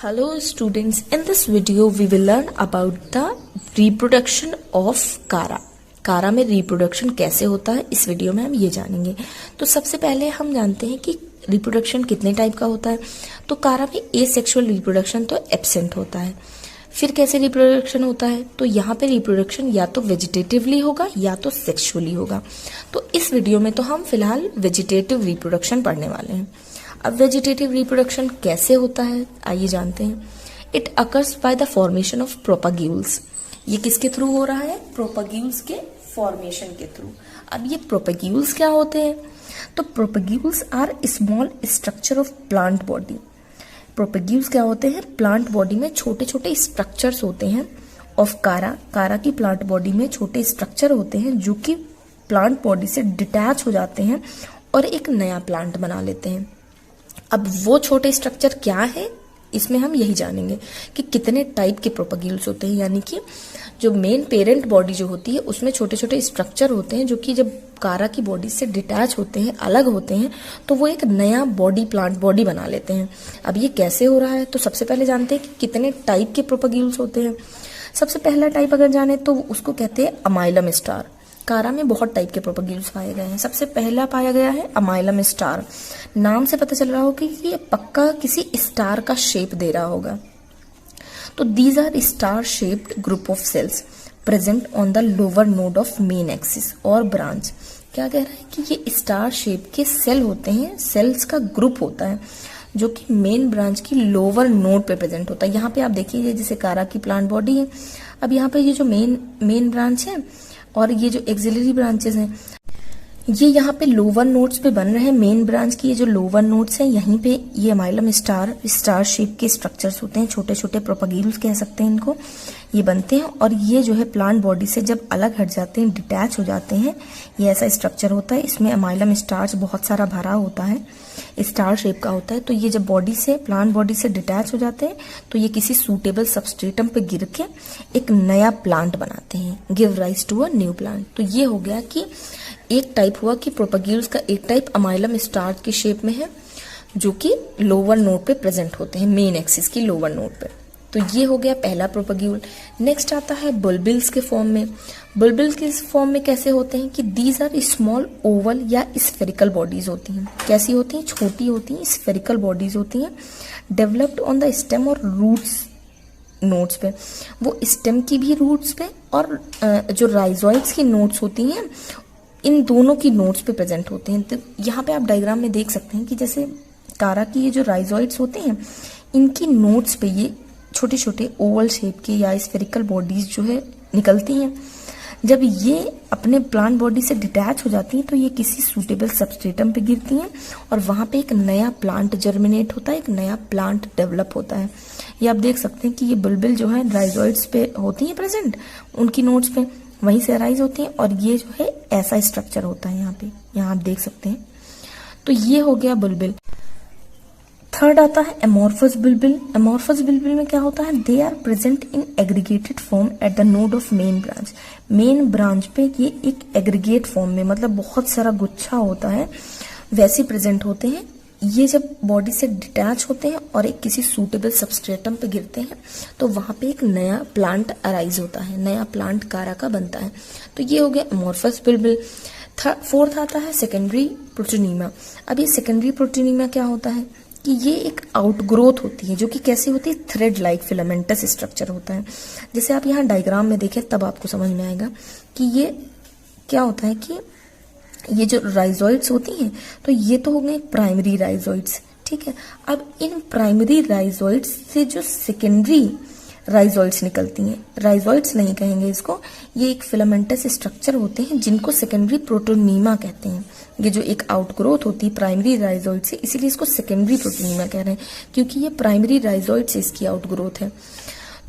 Hello students, in this video we will learn about the reproduction of Chara. कारा में reproduction कैसे होता है इस वीडियो में हम ये जानेंगे। तो सबसे पहले हम जानते हैं कि रिप्रोडक्शन कितने टाइप का होता है। तो कारा में एसेक्सुअल रिप्रोडक्शन तो एब्सेंट होता है। फिर कैसे रिप्रोडक्शन होता है, तो यहाँ पे रिप्रोडक्शन या तो वेजिटेटिवली होगा या तो सेक्सुअली होगा। तो इस वीडियो में तो हम फिलहाल वेजिटेटिव रिप्रोडक्शन पढ़ने वाले हैं। अब वेजिटेटिव रिप्रोडक्शन कैसे होता है आइए जानते हैं। It occurs by the formation of propagules. ये किसके थ्रू हो रहा है? प्रोपाग्यूल्स के फॉर्मेशन के थ्रू। अब ये प्रोपाग्यूल्स क्या होते हैं? तो propagules are small structure of plant body. Propagules क्या होते हैं? प्लांट बॉडी में छोटे छोटे स्ट्रक्चर्स होते हैं ऑफ कारा की प्लांट बॉडी में छोटे स्ट्रक्चर होते हैं जो कि प्लांट बॉडी से डिटैच हो जाते हैं और एक नया प्लांट बना लेते हैं। अब वो छोटे स्ट्रक्चर क्या है, इसमें हम यही जानेंगे कि कितने टाइप के प्रोपाग्यूल्स होते हैं। यानी कि जो मेन पेरेंट बॉडी जो होती है उसमें छोटे छोटे स्ट्रक्चर होते हैं जो कि जब कारा की बॉडी से डिटैच होते हैं, अलग होते हैं, तो वो एक नया बॉडी प्लांट बॉडी बना लेते हैं। अब ये कैसे हो रहा है, तो सबसे पहले जानते हैं कि कितने टाइप के प्रोपाग्यूल्स होते हैं। सबसे पहला टाइप अगर जाने तो उसको कहते हैं अमाइलम स्टार। कारा में बहुत टाइप के प्रोपाग्यूल्स पाए गए हैं। सबसे पहला पाया गया है अमाइलम स्टार। नाम से पता चल रहा होगा कि ये पक्का किसी स्टार का शेप दे रहा होगा। तो these are star shaped group of cells present on the lower node of main axis और ब्रांच। क्या कह रहा है कि ये स्टार शेप के सेल होते हैं, सेल्स का ग्रुप होता है जो कि मेन ब्रांच की लोअर नोड पे प्रेजेंट होता है। यहाँ पे आप देखिए जैसे कारा की प्लांट बॉडी है। अब यहाँ पे ये जो मेन ब्रांच है और ये जो एक्सिलरी ब्रांचेस हैं ये यहाँ पे लोअर नोड्स पे बन रहे हैं। मेन ब्रांच की ये जो लोअर नोड्स हैं यहीं पे ये अमाइलम स्टार शेप के स्ट्रक्चर्स होते हैं। छोटे छोटे प्रोपाग्यूल्स कह सकते हैं इनको, ये बनते हैं और ये जो है प्लांट बॉडी से जब अलग हट जाते हैं, डिटैच हो जाते हैं, ये ऐसा स्ट्रक्चर होता है। इसमें अमाइलम स्टार्च बहुत सारा भरा होता है, स्टार शेप का होता है। तो ये जब प्लांट बॉडी से डिटैच हो जाते हैं तो ये किसी सूटेबल सबस्ट्रेटम पे गिर के एक नया प्लांट बनाते हैं, give rise to a new plant. तो ये हो गया कि एक टाइप हुआ कि प्रोपाग्यूल्स का एक टाइप अमाइलम स्टार की शेप में है जो कि लोअर नोड पे प्रेजेंट होते हैं, मेन एक्सिस की लोअर नोड पे। तो ये हो गया पहला प्रोपाग्यूल। नेक्स्ट आता है बुलबिल्स के फॉर्म में। बुलबिल्स के फॉर्म में कैसे होते हैं कि दीज आर स्मॉल ओवल या स्फेरिकल बॉडीज होती हैं। कैसी होती हैं? छोटी होती हैं, स्फेरिकल बॉडीज होती हैं, डेवलप्ड ऑन द स्टेम और रूट्स नोड्स पे। वो स्टेम की भी रूट्स पे और जो राइजोइड्स की नोड्स होती हैं इन दोनों की नोड्स पे प्रेजेंट होते हैं। तो यहाँ पे आप डायग्राम में देख सकते हैं कि जैसे कारा की ये जो राइजोइड्स होते हैं इनकी नोड्स पे ये छोटे छोटे ओवल शेप के या स्फेरिकल बॉडीज जो है निकलती हैं। जब ये अपने प्लांट बॉडी से डिटैच हो जाती हैं तो ये किसी सूटेबल सबस्ट्रेटम पे गिरती हैं और वहां पे एक नया प्लांट जर्मिनेट होता है, एक नया प्लांट डेवलप होता है। ये आप देख सकते हैं कि ये बुलबिल जो है राइजोइड्स पे होती है प्रेजेंट, उनकी नोड्स पे वहीं से अराइज होती हैं और ये जो है ऐसा स्ट्रक्चर होता है यहाँ आप देख सकते हैं। तो ये हो गया बुलबिल। थर्ड आता है एमोर्फस बुलबिल। एमोर्फस बुलबिल में क्या होता है? They are present in aggregated form at the node of main branch. Main branch पे ये एक एग्रीगेट फॉर्म में, मतलब बहुत सारा गुच्छा होता है, वैसे प्रेजेंट होते हैं। ये जब बॉडी से डिटैच होते हैं और एक किसी सूटेबल सबस्ट्रेटम पे गिरते हैं तो वहां पे एक नया प्लांट अराइज होता है, नया प्लांट कारा का बनता है। तो ये हो गया एमोर्फस बुलबिल। फोर्थ आता है सेकेंडरी प्रोटोनीमा। अब ये सेकेंडरी प्रोटोनीमा क्या होता है कि ये एक आउटग्रोथ होती है जो कि कैसी होती है? थ्रेड लाइक फिलामेंटस स्ट्रक्चर होता है। जैसे आप यहाँ डायग्राम में देखें तब आपको समझ में आएगा कि ये क्या होता है कि ये जो राइजोइड्स होती हैं तो ये तो हो गए प्राइमरी राइजोइड्स, ठीक है। अब इन प्राइमरी राइजोइड्स से जो सेकेंडरी राइजोइड्स निकलती हैं, राइजोइड्स नहीं कहेंगे इसको, ये एक फिलामेंटस स्ट्रक्चर होते हैं जिनको सेकेंडरी प्रोटोनीमा कहते हैं। ये जो एक आउटग्रोथ होती है प्राइमरी राइजोइड से, इसीलिए इसको सेकेंडरी प्रोटोनीमा कह रहे हैं क्योंकि ये प्राइमरी राइजोइड से इसकी आउटग्रोथ है।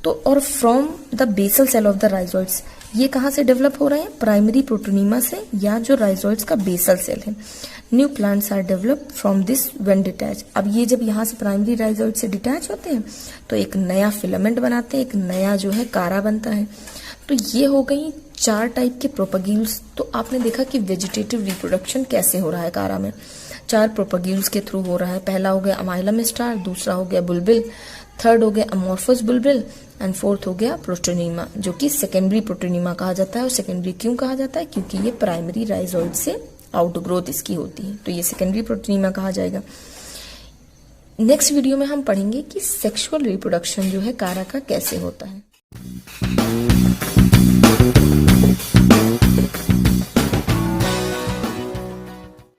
तो और from the basal cell of the rhizoids, ये कहाँ से डेवलप हो रहे हैं? प्राइमरी प्रोटोनीमा से या जो राइजोइड्स का बेसल सेल है। New plants are developed from this when detach. अब ये जब यहाँ से प्राइमरी राइजोइड से डिटैच होते हैं तो एक नया फिलामेंट बनाते हैं, एक नया जो है कारा बनता है। तो ये हो गई 4 टाइप के प्रोपाग्यूल्स। तो आपने देखा कि वेजिटेटिव रिप्रोडक्शन कैसे हो रहा है कारा में। 4 प्रोपाग्यूल्स के थ्रू हो रहा है। पहला हो गया अमाइलम स्टार, दूसरा हो गया बुलबिल, थर्ड हो गया अमोर्फस बुलबिल एंड फोर्थ हो गया प्रोटोनीमा, जो कि सेकेंडरी प्रोटोनीमा कहा जाता है। और सेकेंडरी क्यों कहा जाता है? क्योंकि ये प्राइमरी राइजोइड से आउटग्रोथ इसकी होती है, तो ये सेकेंडरी प्रोटोनीमा कहा जाएगा। नेक्स्ट वीडियो में हम पढ़ेंगे कि सेक्सुअल रिप्रोडक्शन जो है कारा का कैसे होता है।